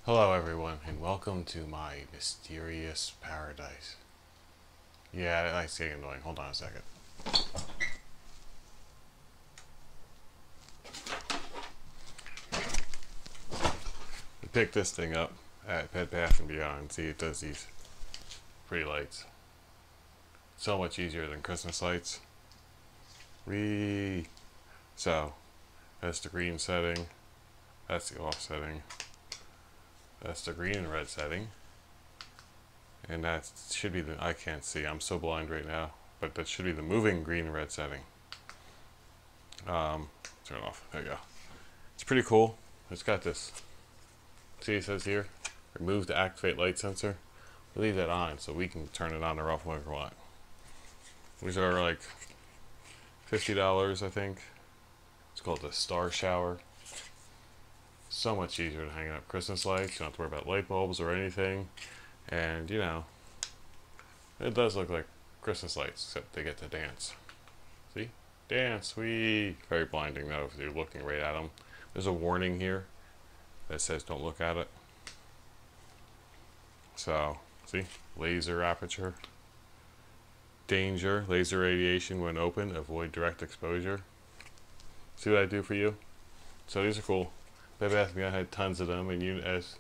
Hello everyone and welcome to my mysterious paradise. Yeah, that's getting annoying. Hold on a second. I picked this thing up at Bed Bath & Beyond. See, it does these pretty lights. So much easier than Christmas lights. So, that's the green setting. That's the off setting. That's the green and red setting. And that should be the, I can't see, I'm so blind right now, but that should be the moving green and red setting. Turn it off, there you go. It's pretty cool. It's got this, see it says here, remove the activate light sensor. We leave that on so we can turn it on or off whenever we want. These are like $50, I think. It's called the Starshower. So much easier to hang up Christmas lights. You don't have to worry about light bulbs or anything. And, you know, it does look like Christmas lights, except they get to dance. See? Dance! Whee! Very blinding, though, if you're looking right at them. There's a warning here that says don't look at it. So, see? Laser aperture. Danger. Laser radiation when open. Avoid direct exposure. See what I do for you? So these are cool. Bed Bath & Beyond had tons of them, and you, as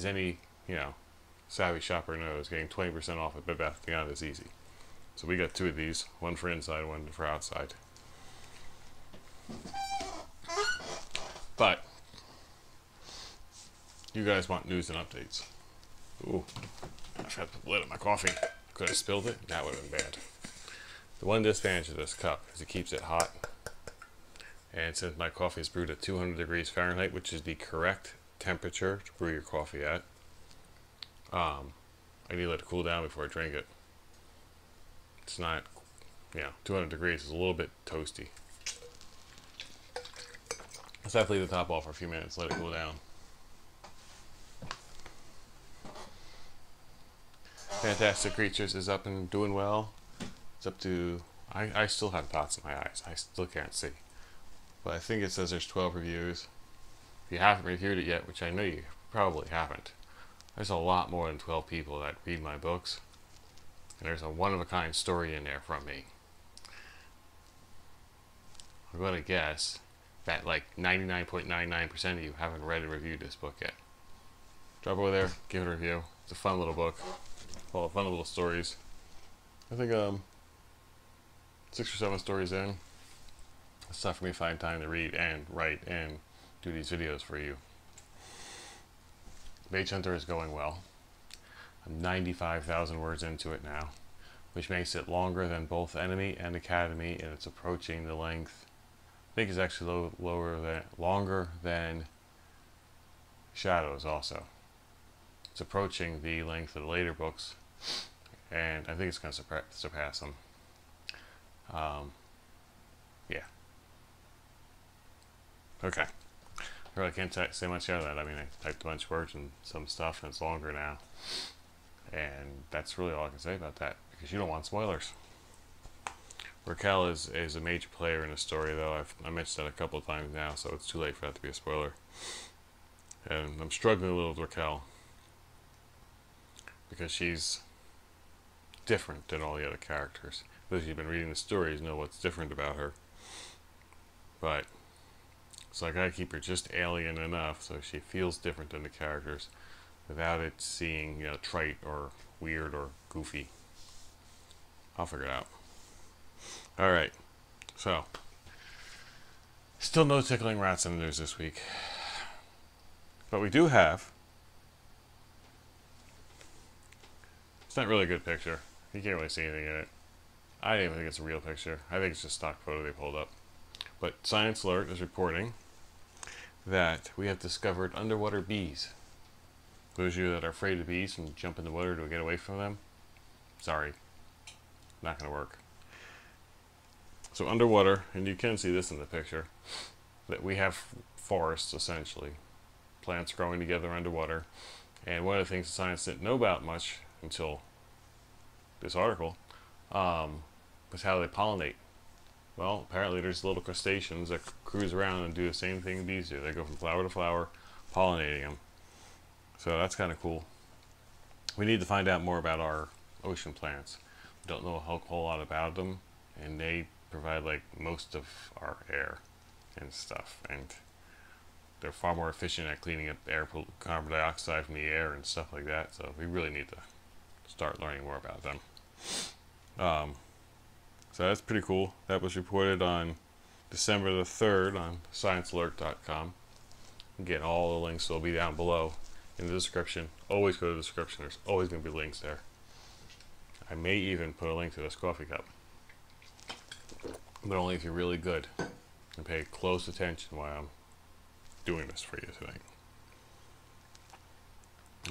any, you know, savvy shopper knows, getting 20% off at Bed Bath & Beyond is easy. So we got two of these, one for inside, one for outside. But you guys want news and updates. Ooh, I forgot to put the lid on my coffee. Could have spilled it? That would have been bad. The one disadvantage of this cup is it keeps it hot. And since my coffee is brewed at 200 degrees Fahrenheit, which is the correct temperature to brew your coffee at, I need to let it cool down before I drink it. It's not, 200 degrees is a little bit toasty. Let's have to leave the top off for a few minutes, let it cool down. Fantastic Creatures is up and doing well. It's up to, I still have dots in my eyes. I still can't see. But I think it says there's 12 reviews. If you haven't reviewed it yet, which I know you probably haven't, there's a lot more than 12 people that read my books. And there's a one-of-a-kind story in there from me. I'm going to guess that like 99.99% of you haven't read and reviewed this book yet. Drop over there, give it a review. It's a fun little book. Full of fun little stories. I think 6 or 7 stories in. It's tough for me to find time to read and write and do these videos for you. Mage Hunter is going well. I'm 95,000 words into it now, which makes it longer than both Enemy and Academy, and it's approaching the length. I think it's actually longer than Shadows also. It's approaching the length of the later books, and I think it's going to surpass them. Yeah. Okay. I really can't say much out of that. I mean, I typed a bunch of words and some stuff, and it's longer now. And that's really all I can say about that, because you don't want spoilers. Raquel is a major player in the story, though. I mentioned that a couple of times now, so it's too late for that to be a spoiler. And I'm struggling a little with Raquel, because she's different than all the other characters. Those of you who've been reading the stories know what's different about her. But so I gotta keep her just alien enough so she feels different than the characters without it seeming, trite or weird or goofy. I'll figure it out. Alright, so still no tickling rats in the news this week. But we do have, it's not really a good picture. You can't really see anything in it. I don't even think it's a real picture. I think it's just a stock photo they pulled up. But Science Alert is reporting that we have discovered underwater bees. Those of you that are afraid of bees and jump in the water to get away from them, sorry, not going to work. So underwater, and you can see this in the picture, that we have forests essentially, plants growing together underwater. And one of the things science didn't know about much until this article was how they pollinate. Well, apparently there's little crustaceans that cruise around and do the same thing bees do. They go from flower to flower, pollinating them. So that's kind of cool. We need to find out more about our ocean plants. We don't know a whole lot about them, and they provide like most of our air and stuff, and they're far more efficient at cleaning up air, carbon dioxide from the air and stuff like that. So we really need to start learning more about them. So that's pretty cool. That was reported on December the 3rd on sciencealert.com. Again, all the links will be down below in the description. Always go to the description. There's always going to be links there. I may even put a link to this coffee cup, but only if you're really good and pay close attention while I'm doing this for you tonight.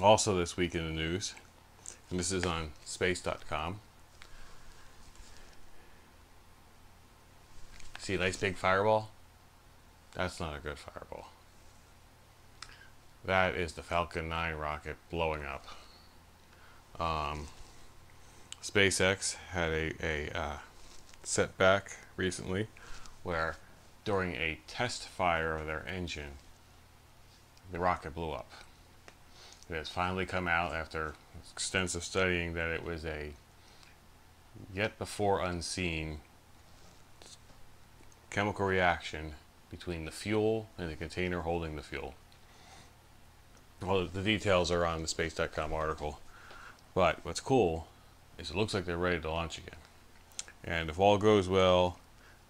Also this week in the news, and this is on space.com. See a nice big fireball? That's not a good fireball. That is the Falcon 9 rocket blowing up. SpaceX had a setback recently where during a test fire of their engine, the rocket blew up. It has finally come out after extensive studying that it was a yet before unseen chemical reaction between the fuel and the container holding the fuel. Well, the details are on the space.com article, but what's cool is it looks like they're ready to launch again. And if all goes well,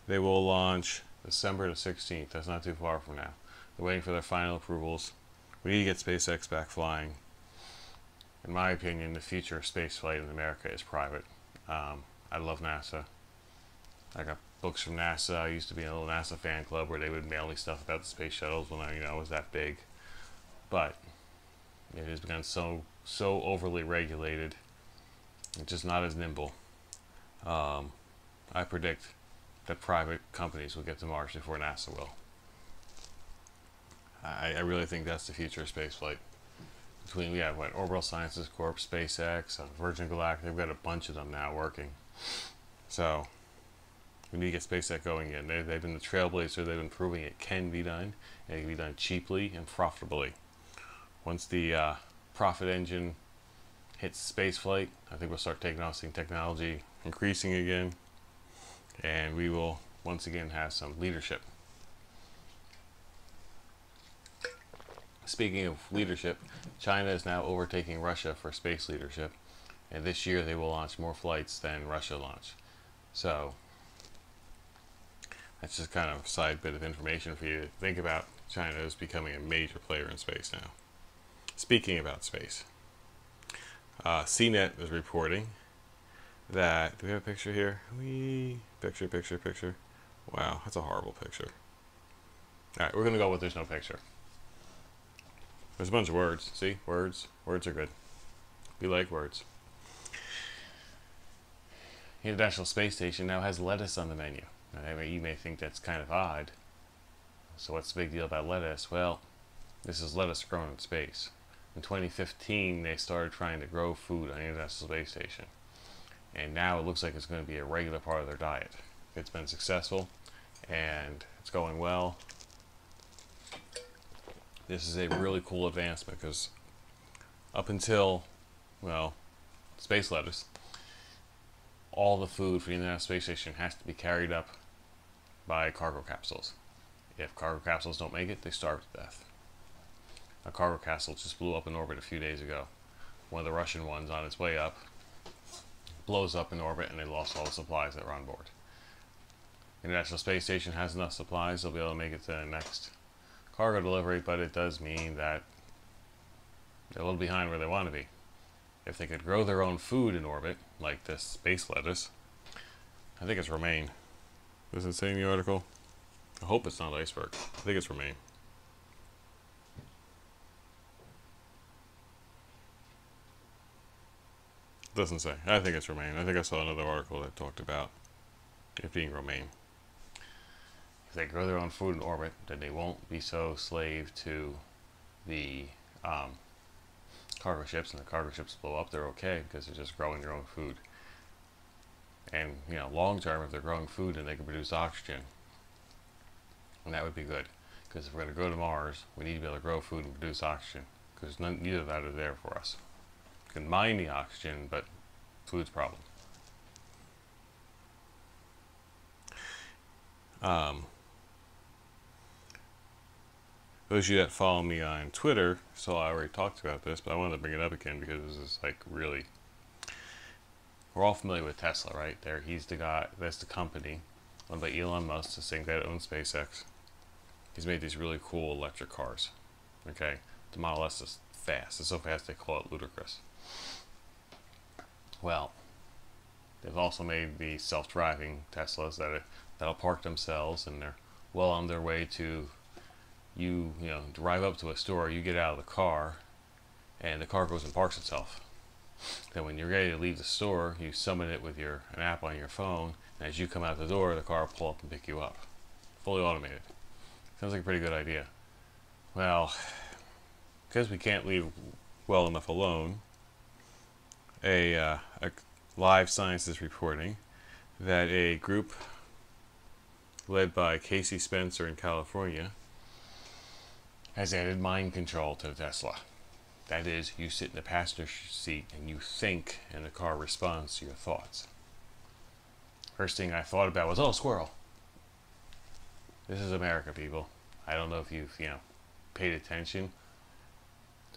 they will launch December the 16th. That's not too far from now. They're waiting for their final approvals. We need to get SpaceX back flying. In my opinion, the future of space flight in America is private. I love NASA. I got books from NASA. I used to be in a little NASA fan club where they would mail me stuff about the space shuttles when I was that big. But it has become so overly regulated. It's just not as nimble. I predict that private companies will get to Mars before NASA will. I really think that's the future of spaceflight. Between we have Orbital Sciences Corp, SpaceX, Virgin Galactic, they've got a bunch of them now working. So we need to get SpaceX going again. They've been the trailblazer. They've been proving it can be done, and it can be done cheaply and profitably. Once the profit engine hits spaceflight, I think we'll start taking off, seeing technology increasing again, and we will once again have some leadership. Speaking of leadership, China is now overtaking Russia for space leadership, and this year they will launch more flights than Russia launched. So that's just kind of a side bit of information for you to think about. China is becoming a major player in space now. Speaking about space, CNET is reporting that, do we have a picture here? Picture. Wow, that's a horrible picture. Alright, we're going to go with there's no picture. There's a bunch of words. See? Words. Words are good. We like words. The International Space Station now has lettuce on the menu. Now, you may think that's kind of odd. So what's the big deal about lettuce? Well, this is lettuce grown in space. In 2015, they started trying to grow food on the International Space Station. And now it looks like it's going to be a regular part of their diet. It's been successful, and it's going well. This is a really cool advancement because up until, well, space lettuce, all the food for the International Space Station has to be carried up by cargo capsules. If cargo capsules don't make it, they starve to death. A cargo capsule just blew up in orbit a few days ago. One of the Russian ones on its way up blows up in orbit, and they lost all the supplies that were on board. The International Space Station has enough supplies, they'll be able to make it to the next cargo delivery, but it does mean that they're a little behind where they want to be. If they could grow their own food in orbit, like this space lettuce, I think it's romaine. Does it say in the article? I hope it's not iceberg. I think it's romaine. Doesn't say. I think it's romaine. I think I saw another article that talked about it being romaine. If they grow their own food in orbit, then they won't be so slave to the cargo ships, and the cargo ships blow up, they're okay because they're just growing their own food. And long term, if they're growing food, then they can produce oxygen, and that would be good. Because if we're going to go to Mars, we need to be able to grow food and produce oxygen. because neither of that are there for us. You can mine the oxygen, but food's a problem. Those of you that follow me on Twitter, so I already talked about this, but I wanted to bring it up again because this is like really, we're all familiar with Tesla, right? There, he's the guy, that's the company owned by Elon Musk, the same guy that owns SpaceX. He's made these really cool electric cars. Okay, the Model S is fast. It's so fast they call it ludicrous. Well, they've also made the self-driving Teslas that'll park themselves, and they're well on their way to you know, drive up to a store, you get out of the car, and the car goes and parks itself. Then when you're ready to leave the store, you summon it with an app on your phone, and as you come out the door, the car will pull up and pick you up. Fully automated. Sounds like a pretty good idea. Well, because we can't leave well enough alone, a Live Science is reporting that a group led by Casey Spencer in California has added mind control to the Tesla. That is, you sit in the passenger seat and you think, and the car responds to your thoughts. First thing I thought about was, oh, squirrel. This is America, people. I don't know if you've, paid attention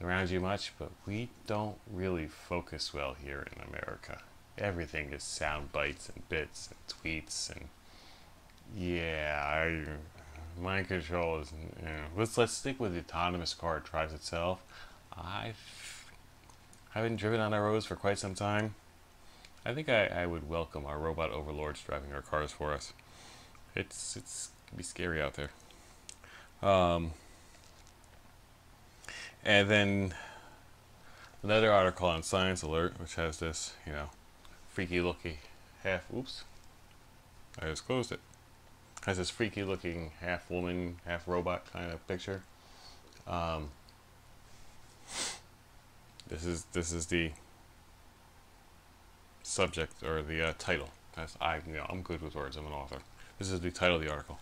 around you much, but we don't really focus well here in America. Everything is sound bites and bits and tweets, and mind control is, let's stick with the autonomous car. It drives itself. I haven't driven on our roads for quite some time. I think I would welcome our robot overlords driving our cars for us. It's can be scary out there. And then another article on Science Alert, which has this, freaky looking I just closed it. Has this freaky looking half woman, half robot kind of picture. This is the subject, or the title. I'm good with words. I'm an author. This is the title of the article.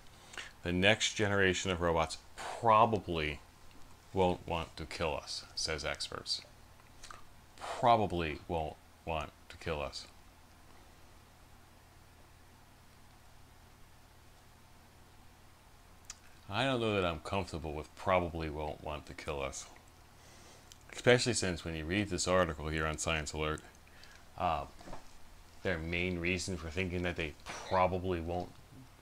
The next generation of robots probably won't want to kill us, says experts. Probably won't want to kill us. I don't know that I'm comfortable with probably won't want to kill us. Especially since when you read this article here on Science Alert, their main reason for thinking that they probably won't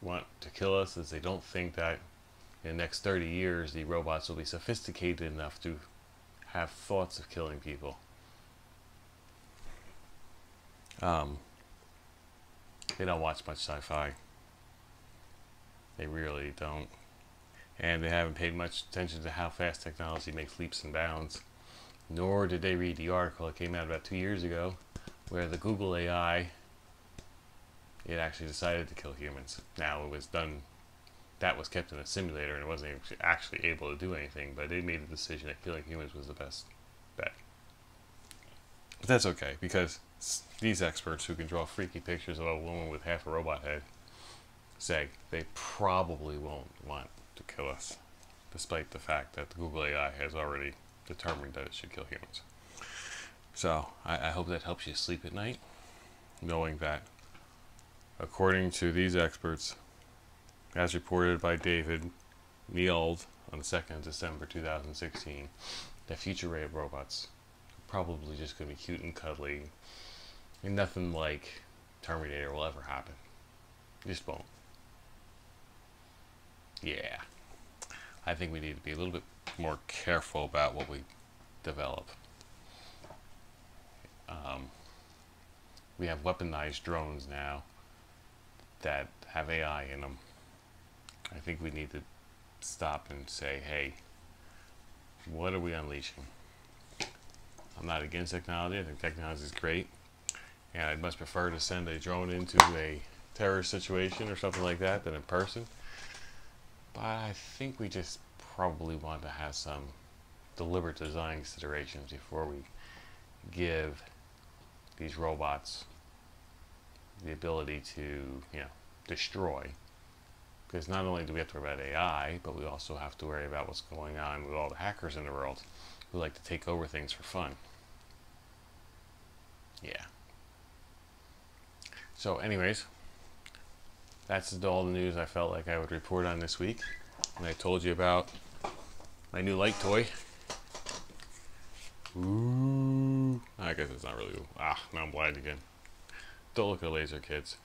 want to kill us is they don't think that in the next 30 years the robots will be sophisticated enough to have thoughts of killing people. They don't watch much sci-fi. They really don't. And they haven't paid much attention to how fast technology makes leaps and bounds. Nor did they read the article that came out about 2 years ago, where the Google AI, it actually decided to kill humans. Now it was done, that was kept in a simulator and it wasn't actually able to do anything, but they made the decision that killing humans was the best bet. But that's okay, because these experts who can draw freaky pictures of a woman with half a robot head say they probably won't want to kill us, despite the fact that the Google AI has already determined that it should kill humans. So I hope that helps you sleep at night, knowing that according to these experts, as reported by David Nield on the 2nd of December 2016, that future rate of robots are probably just going to be cute and cuddly, and nothing like Terminator will ever happen. It just won't. Yeah. I think we need to be a little bit more careful about what we develop. We have weaponized drones now that have AI in them. I think we need to stop and say, hey, what are we unleashing? I'm not against technology. I think technology is great. And I'd much prefer to send a drone into a terrorist situation or something like that than in person. But I think we just probably want to have some deliberate design considerations before we give these robots the ability to, destroy. Because not only do we have to worry about AI, but we also have to worry about what's going on with all the hackers in the world. who like to take over things for fun. Yeah. So anyways, that's all the news I felt like I would report on this week. And I told you about my new light toy. Ooh. I guess it's not really. Now I'm blind again. Don't look at the laser, kids.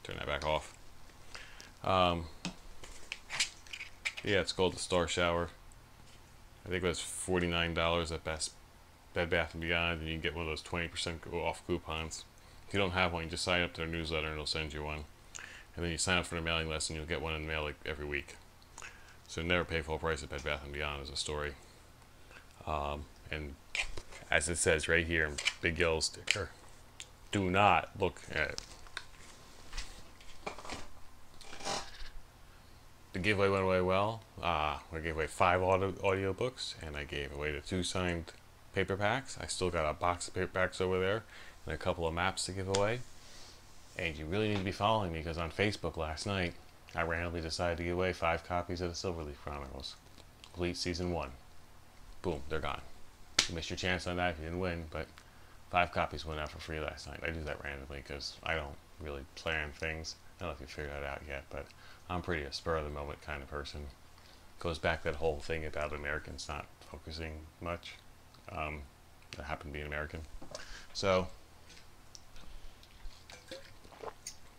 Turn that back off. Yeah, it's called the Starshower. I think it was $49 at Bed Bath & Beyond, and you can get one of those 20% off coupons. If you don't have one, you just sign up to their newsletter and it'll send you one. And then you sign up for their mailing list and you'll get one in the mail like every week. So never pay full price at Bed Bath & Beyond is a story. And as it says right here in big yellow sticker, do not look at it. The giveaway went away well. I gave away 5 audiobooks, and I gave away the 2 signed paperbacks. I still got a box of paperbacks over there and a couple of maps to give away. And you really need to be following me, because on Facebook last night I randomly decided to give away 5 copies of the Silverleaf Chronicles, complete season 1. Boom, they're gone. You missed your chance on that if you didn't win, but 5 copies went out for free last night. I do that randomly because I don't really plan things. I don't know if you figured that out yet, but I'm pretty a spur of the moment kind of person. Goes back that whole thing about Americans not focusing much. I happen to be an American. So,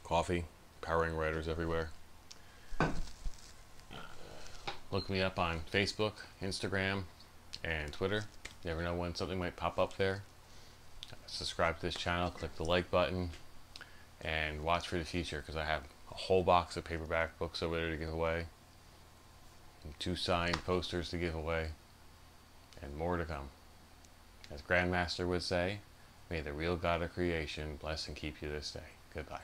coffee, powering writers everywhere. Look me up on Facebook, Instagram, and Twitter. You never know when something might pop up there. Subscribe to this channel, click the like button, and watch for the future, because I have a whole box of paperback books over there to give away, and 2 signed posters to give away, and more to come. As Grandmaster would say, may the real God of creation bless and keep you this day. Goodbye.